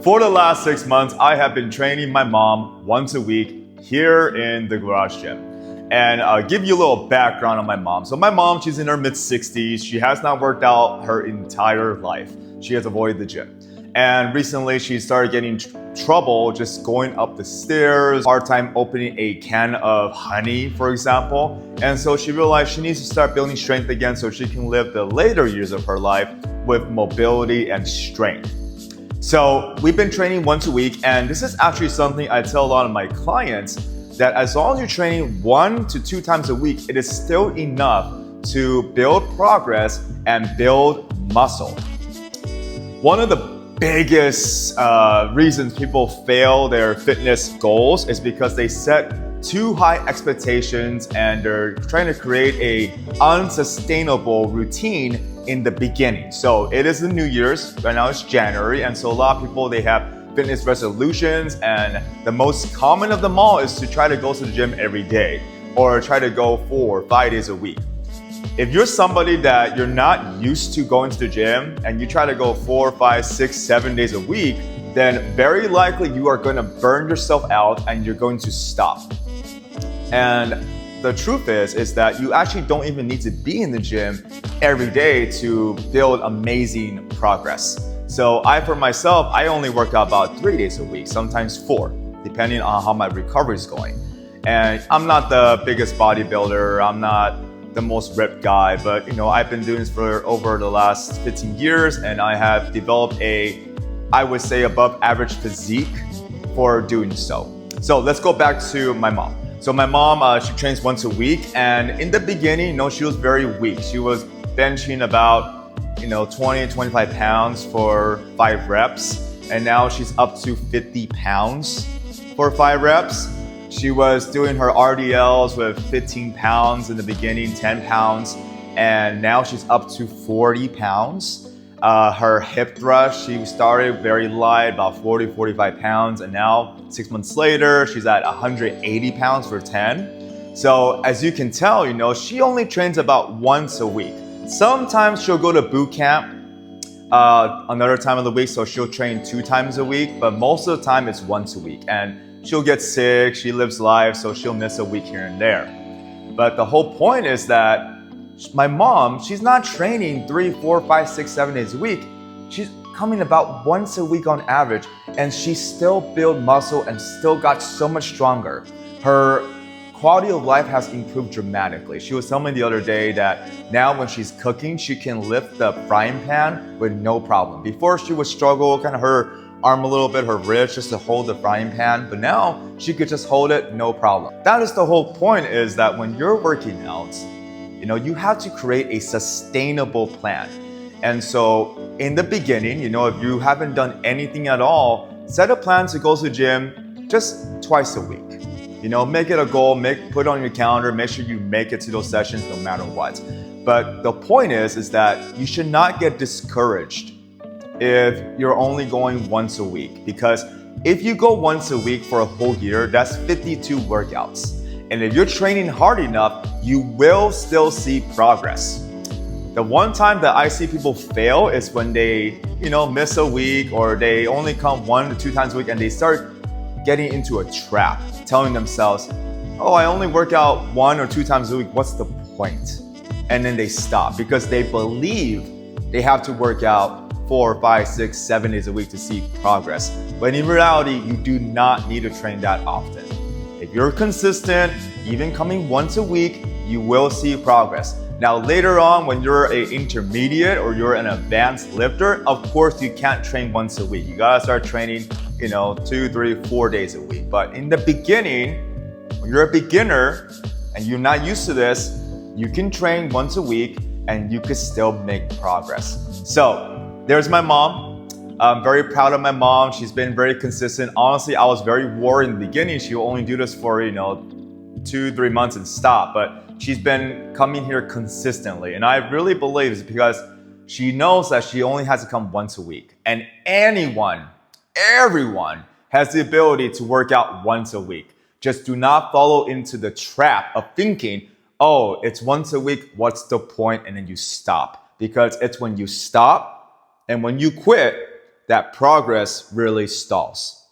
For the last 6 months, I have been training my mom once a week here in the garage gym. And I'll give you a little background on my mom. So my mom, she's in her mid-60s. She has not worked out her entire life. She has avoided the gym. And recently she started getting trouble just going up the stairs, hard time opening a can of honey, for example. And so she realized she needs to start building strength again so she can live the later years of her life with mobility and strength. So we've been training once a week, and this is actually something I tell a lot of my clients, that as long as you're training 1 to 2 times a week, it is still enough to build progress and build muscle. One of the biggest reasons people fail their fitness goals is because they set too high expectations and they're trying to create a unsustainable routine in the beginning. So it is the New Year's, right now it's January, and so a lot of people, they have fitness resolutions, and the most common of them all is to try to go to the gym every day or try to go 4 or 5 days a week. If you're somebody that you're not used to going to the gym and you try to go 4, 5, 6, 7 days a week, then very likely you are going to burn yourself out and you're going to stop. And the truth is that you actually don't even need to be in the gym every day to build amazing progress. So for myself, I only work out about 3 days a week, sometimes 4, depending on how my recovery is going. And I'm not the biggest bodybuilder, I'm not the most ripped guy, but I've been doing this for over the last 15 years, and I have developed I would say above average physique for doing so. So let's go back to my mom. So my mom, she trains once a week, and in the beginning, she was very weak. She was benching about 20, 25 pounds for 5 reps, and now she's up to 50 pounds for 5 reps. She was doing her RDLs with 15 pounds in the beginning, 10 pounds, and now she's up to 40 pounds. Her hip thrust, she started very light, about 40, 45 pounds, and now 6 months later, she's at 180 pounds for 10. So as you can tell, she only trains about once a week. Sometimes she'll go to boot camp another time of the week, so she'll train 2 times a week, but most of the time it's once a week. And she'll get sick, she lives life, so she'll miss a week here and there. But the whole point is that my mom, she's not training 3, 4, 5, 6, 7 days a week. She's coming about once a week on average, and she still built muscle and still got so much stronger. Her quality of life has improved dramatically. She was telling me the other day that now when she's cooking, she can lift the frying pan with no problem. Before she would struggle, kind of her arm a little bit, her wrist, just to hold the frying pan, but now she could just hold it, no problem. That is the whole point, is that when you're working out, you have to create a sustainable plan. And so in the beginning, if you haven't done anything at all, set a plan to go to the gym just twice a week. Make it a goal, put it on your calendar, make sure you make it to those sessions no matter what. But the point is that you should not get discouraged if you're only going once a week, because if you go once a week for a whole year, that's 52 workouts. And if you're training hard enough, you will still see progress. The one time that I see people fail is when they, miss a week, or they only come 1 to 2 times a week and they start getting into a trap, telling themselves, oh, I only work out 1 or 2 times a week, what's the point? And then they stop because they believe they have to work out 4, 5, 6, 7 days a week to see progress. But in reality, you do not need to train that often. If you're consistent, even coming once a week, you will see progress. Now later on, when you're an intermediate or you're an advanced lifter, of course you can't train once a week. You gotta start training, 2, 3, 4 days a week. But in the beginning, when you're a beginner and you're not used to this, you can train once a week and you could still make progress. So there's my mom. I'm very proud of my mom. She's been very consistent. Honestly, I was very worried in the beginning. She will only do this for, 2, 3 months and stop. But she's been coming here consistently. And I really believe it's because she knows that she only has to come once a week. And everyone has the ability to work out once a week. Just do not follow into the trap of thinking, oh, it's once a week, what's the point? And then you stop. Because it's when you stop and when you quit that progress really stalls.